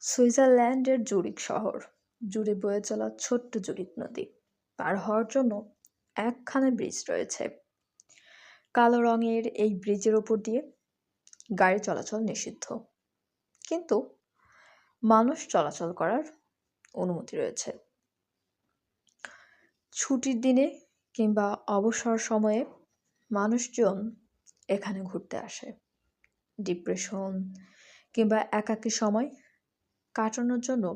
সুইজারল্যান্ডের জুরিখ শহর জুড়ে বয়ে চলা ছোট্ট জুরিখ নদী পার হওয়ার জন্য একখানা ব্রিজ রয়েছে। কালো রঙের এই ব্রিজের ওপর দিয়ে গাড়ি চলাচল নিষিদ্ধ, কিন্তু মানুষ চলাচল করার অনুমতি রয়েছে। ছুটির দিনে কিংবা অবসর সময়ে মানুষজন এখানে ঘুরতে আসে। ডিপ্রেশন কিংবা একাকী সময় কাটানোর জন্য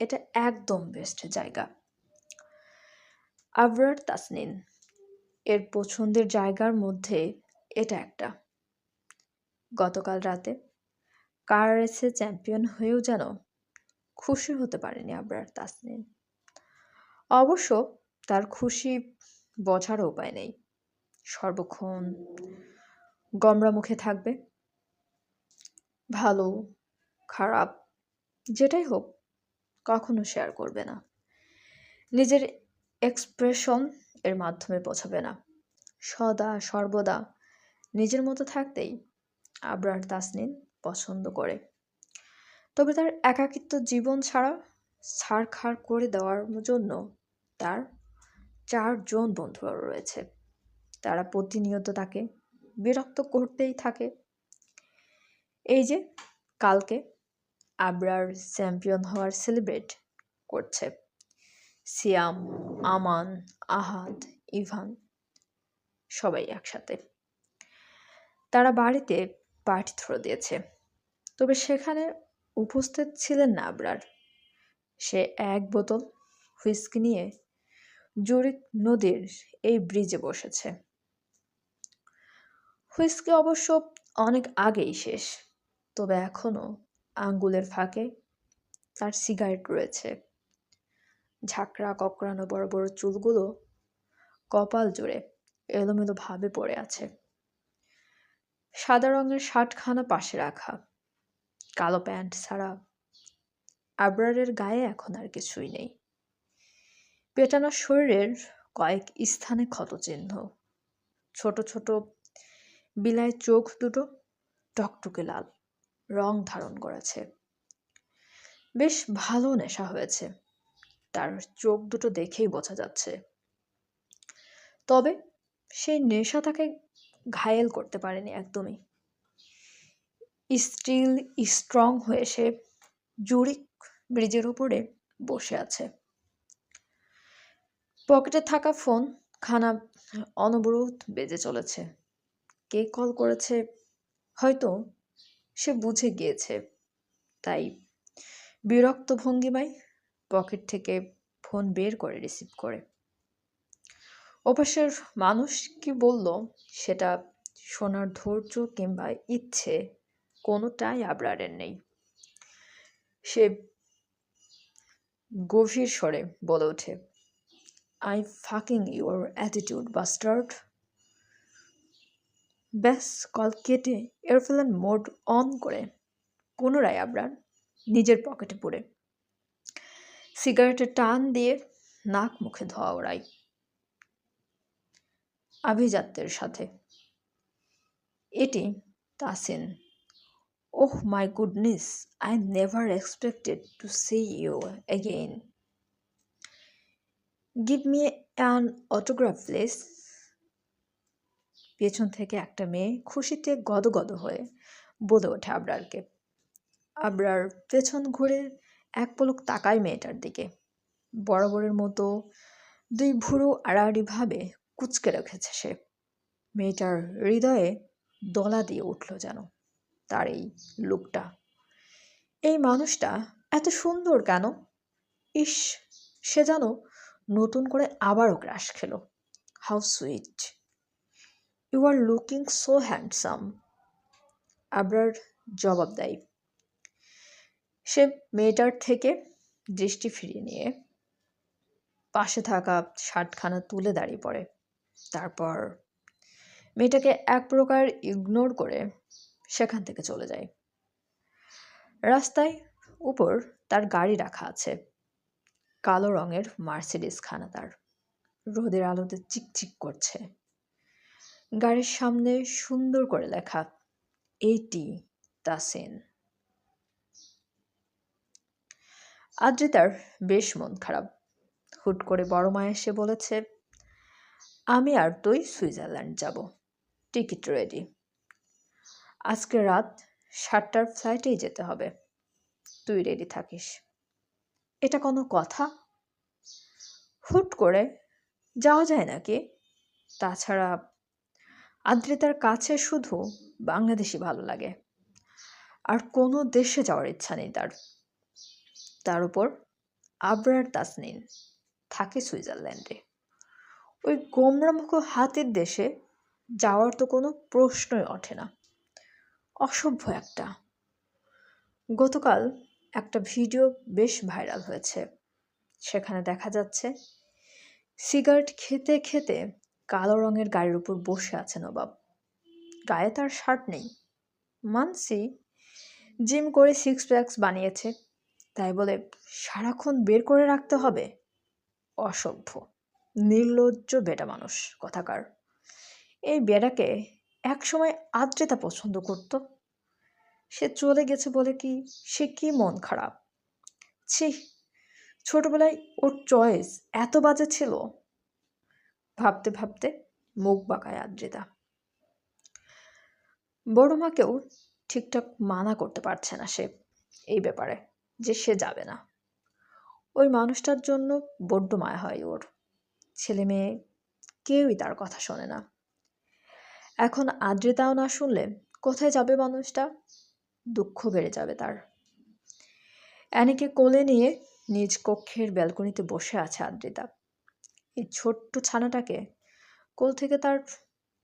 এটা একদম বেস্ট জায়গা। আবরার তাসনিন এর পছন্দের জায়গার মধ্যে এটা একটা। গতকাল রাতে কার রেসে চ্যাম্পিয়ন হয়েও যেন খুশি হতে পারেনি আবরার তাসনিন। অবশ্য তার খুশি বোঝার উপায় নেই, সর্বক্ষণ গমরা মুখে থাকবে। ভালো খারাপ যেটাই হোক কখনো শেয়ার করবে না, নিজের এক্সপ্রেশন এর মাধ্যমে বোঝাবে না। সদা সর্বদা নিজের মতো থাকতেই আবরার তাসনিন পছন্দ করে। তবে তার একাকিত্ব জীবন ছাড়া ছাড়খাড় করে দেওয়ার জন্য তার 4 জন বন্ধুরা রয়েছে। তারা প্রতিনিয়ত তাকে বিরক্ত করতেই থাকে। এই যে কালকে আবরার চ্যাম্পিয়ন হওয়ার সেলিব্রেট করছে সিয়াম, আমান, আহাদ, ইভান সবাই একসাথে। তারা বাড়িতে পার্টি থ্রো দিয়েছে, তবে সেখানে উপস্থিত ছিলেন না আবরার। সে 1 বোতল হুইস্কি নিয়ে জুরিক নদীর এই ব্রিজে বসেছে। হুইস্কি অবশ্য অনেক আগেই শেষ, তবে এখনো আঙ্গুলের ফাঁকে তার সিগারেট রয়েছে। ঝাঁকড়া ককড়ানো বড় বড় চুলগুলো কপাল জুড়ে এলোমেলো ভাবে পড়ে আছে। সাদা রঙের শার্টখানা পাশে রাখা, কালো প্যান্ট ছাড়া আবরারের গায়ে এখন আর কিছুই নেই। পেটানো শরীরের কয়েক স্থানে ক্ষতচিহ্ন, ছোট ছোট বিলাই চোখ দুটো টকটকে লাল রং ধারণ করেছে। বেশ ভালো নেশা হয়েছে, তার চোখ দুটো দেখেই বোঝা যাচ্ছে। তবে সেই নেশা তাকে ঘায়েল করতে পারেনি একদমই। স্টিল স্ট্রং হয়ে সে জুরিক ব্রিজের উপরে বসে আছে। পকেটে থাকা ফোন খানা অনবরত বেজে চলেছে। কে কল করেছে হয়তো সে বুঝে গিয়েছে, তাই বিরক্ত ভঙ্গিমায় পকেট থেকে ফোন বের করে রিসিভ করে। ওপাশের মানুষ কি বলল সেটা শোনার ধৈর্য কিংবা ইচ্ছে কোনোটাই আবরারের নেই। সে গভীর স্বরে বলে ওঠে, I fucking your attitude bastard. ব্যাস কল কেটে এয়ারপ্লেন মোড অন করে পুনরায় আবরার নিজের পকেটে পুরে সিগারেটের টান দিয়ে নাক মুখে ধোয়া ওড়াই আভিজাত্যের সাথে। এটি Tasin. Oh my goodness, I never expected to see you again. Give me an autograph please. পেছন থেকে একটা মেয়ে খুশিতে গদগদ হয়ে বলে ওঠে আবরারকে। আবরার পেছন ঘুরে এক পলক তাকায় মেয়েটার দিকে। বরাবরের মতো 2 ভুরু আড়াআড়ি ভাবে কুঁচকে রেখেছে সে। মেয়েটার হৃদয়ে দোলা দিয়ে উঠল যেন তার এই লুকটা। এই মানুষটা এত সুন্দর কেন? ইস, সে যেন নতুন করে আবারও ক্রাশ খেল। How sweet, you are looking so handsome. Abrar জবাব দেয়। সে মেয়েটার থেকে দৃষ্টি ফিরিয়ে নিয়ে পাশে থাকা শার্টখানা তুলে দাঁড়িয়ে পড়ে। তারপর মেয়েটাকে এক প্রকার ইগনোর করে সেখান থেকে চলে যায়। রাস্তায় উপর তার গাড়ি রাখা আছে, কালো রঙের মার্সিডিস খানা তার, রোদের আলোতে চিকচিক করছে। গাড়ির সামনে সুন্দর করে লেখা, এটি তাসিন। আদ্রিতার বেশ মন খারাপ। হুট করে বড় মা এসে বলেছে, আমি আর তুই সুইজারল্যান্ড যাব, টিকিট রেডি, আজকে রাত 7টার ফ্লাইটেই যেতে হবে, তুই রেডি থাকিস। এটা কোনো কথা? হুট করে যাওয়া যায় নাকি? তাছাড়া আদ্রিতার কাছে শুধু বাংলাদেশই ভালো লাগে, আর কোনো দেশে যাওয়ার ইচ্ছা নেই তার। তার উপর আবরার তাসনিন থাকে সুইজারল্যান্ডে, ওই গোমরামুখ হাতির দেশে যাওয়ার তো কোনো প্রশ্নই ওঠে না। অসভ্য একটা। গতকাল একটা ভিডিও বেশ ভাইরাল হয়েছে, সেখানে দেখা যাচ্ছে সিগারেট খেতে খেতে কালো রঙের গাড়ির উপর বসে আছে নবাব। গায়ে তার শার্ট নেই, মানছি জিম করে 6 প্যাকস বানিয়েছে, তাই বলে সারাক্ষণ বের করে রাখতে হবে? অসভ্য, নির্লজ্জ বেটা মানুষ কথাকার। এই বেটাকে একসময় আদ্রিতা পছন্দ করত, সে চলে গেছে বলে কি সে কি মন খারাপ? ছি, ছোটবেলায় ওর চয়েস এত বাজে ছিল? ভাবতে ভাবতে মুখ বাঁকায় আদ্রিতা। বড় মাকেও ঠিকঠাক মানা করতে পারছে না সে এই ব্যাপারে, যে সে যাবে না। ওই মানুষটার জন্য বড্ড মায়া হয় ওর। ছেলে মেয়ে কেউই তার কথা শোনে না। এখন আদ্রিতাও না শুনলে কোথায় যাবে মানুষটা? দুঃখ বেড়ে যাবে তার। অ্যানিকে কোলে নিয়ে নিজ কক্ষের ব্যালকনিতে বসে আছে আদ্রিতা। এই ছোট্ট ছানাটাকে কোল থেকে তার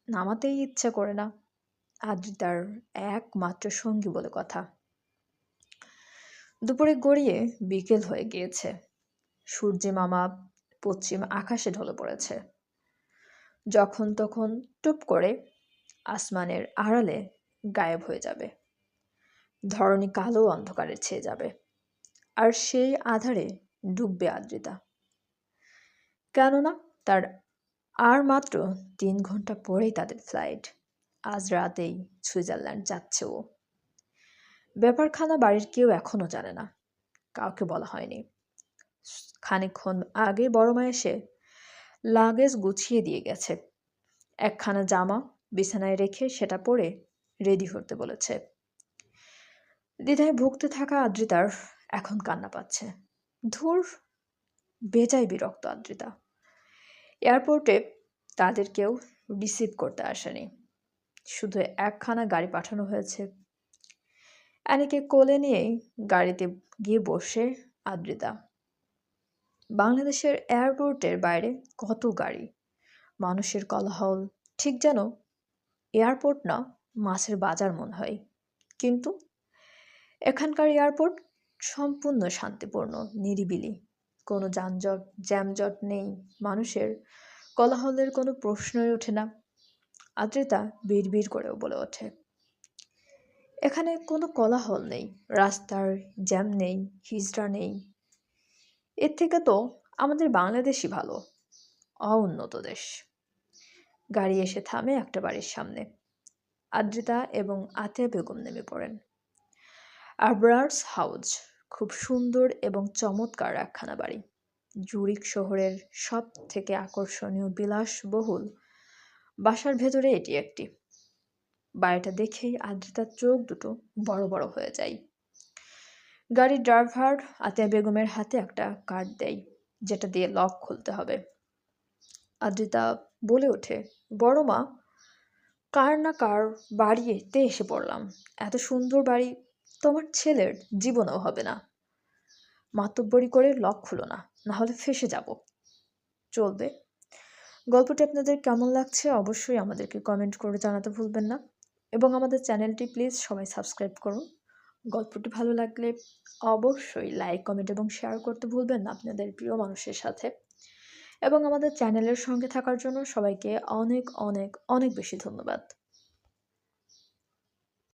নামাতেই ইচ্ছে করে না। আদ্রিতার একমাত্র সঙ্গী বলে কথা। দুপুরে গড়িয়ে বিকেল হয়ে গিয়েছে। সূর্যি মামা পশ্চিম আকাশে ঢলে পড়েছে। যখন তখন টুপ করে আসমানের আড়ালে গায়েব হয়ে যাবে। ধরণী কালো অন্ধকারে ছেয়ে যাবে, আর সেই আধারে ডুববে আদ্রিতা। কেননা তার আর মাত্র 3 ঘন্টা পরেই তাদের ফ্লাইট। আজ রাতেই সুইজারল্যান্ড যাচ্ছে ও। ব্যাপারখানা বাড়ির কেউ এখনো জানে না, কাউকে বলা হয়নি। খানিকক্ষণ আগে বড় মা এসে লাগেজ গুছিয়ে দিয়ে গেছে। একখানা জামা বিছানায় রেখে সেটা পরে রেডি হতে বলেছে। দ্বিধায় ভুগতে থাকা আদ্রিতার এখন কান্না পাচ্ছে। ধুর, বেজায় বিরক্ত আদ্রিতা। এয়ারপোর্টে তাদের কেউ রিসিভ করতে আসেনি, শুধু একখানা গাড়ি পাঠানো হয়েছে। অ্যানিকে কোলে নিয়েই গাড়িতে গিয়ে বসে আদ্রিতা। বাংলাদেশের এয়ারপোর্টের বাইরে কত গাড়ি, মানুষের কোলাহল, ঠিক যেন এয়ারপোর্ট না মাছের বাজার মনে হয়। কিন্তু এখানকার এয়ারপোর্ট সম্পূর্ণ শান্তিপূর্ণ, নিরিবিলি। কোনো যানজট জ্যামজট নেই, মানুষের কোলাহলের কোনো প্রশ্নই ওঠে না। আদ্রিতা বিড়বিড় করেও বলে ওঠে, এখানে কোনো কোলাহল নেই, রাস্তার জ্যাম নেই, হিজড়া নেই। এর থেকে তো আমাদের বাংলাদেশই ভালো, অউন্নত দেশ। গাড়ি এসে থামে একটা বাড়ির সামনে। আদ্রিতা এবং আতিয়া বেগম নেমে পড়েন। আবরারস হাউজ খুব সুন্দর এবং চমৎকার একখানা বাড়ি। জুরিক শহরের সব থেকে আকর্ষণীয় বিলাসবহুল বাসার ভেতরে এটি একটি। বাড়িটা দেখেই আদ্রিতার চোখ দুটো বড় বড় হয়ে যায়। গাড়ির ড্রাইভার আতিয়া বেগমের হাতে একটা কার্ড দেয়, যেটা দিয়ে লক খুলতে হবে। আদ্রিতা বলে ওঠে, বড় মা, কার না কার বাড়িতে এসে পড়লাম। এত সুন্দর বাড়ি তোমার ছেলের জীবনেও হবে না। মাতব্বরি করে লক খুলো না, না হলে ফেঁসে যাব। চলবে। গল্পটি আপনাদের কেমন লাগছে অবশ্যই আমাদেরকে কমেন্ট করে জানাতে ভুলবেন না, এবং আমাদের চ্যানেলটি প্লিজ সবাই সাবস্ক্রাইব করুন। গল্পটি ভালো লাগলে অবশ্যই লাইক, কমেন্ট এবং শেয়ার করতে ভুলবেন না আপনাদের প্রিয় মানুষের সাথে। এবং আমাদের চ্যানেলের সঙ্গে থাকার জন্য সবাইকে অনেক অনেক অনেক বেশি ধন্যবাদ।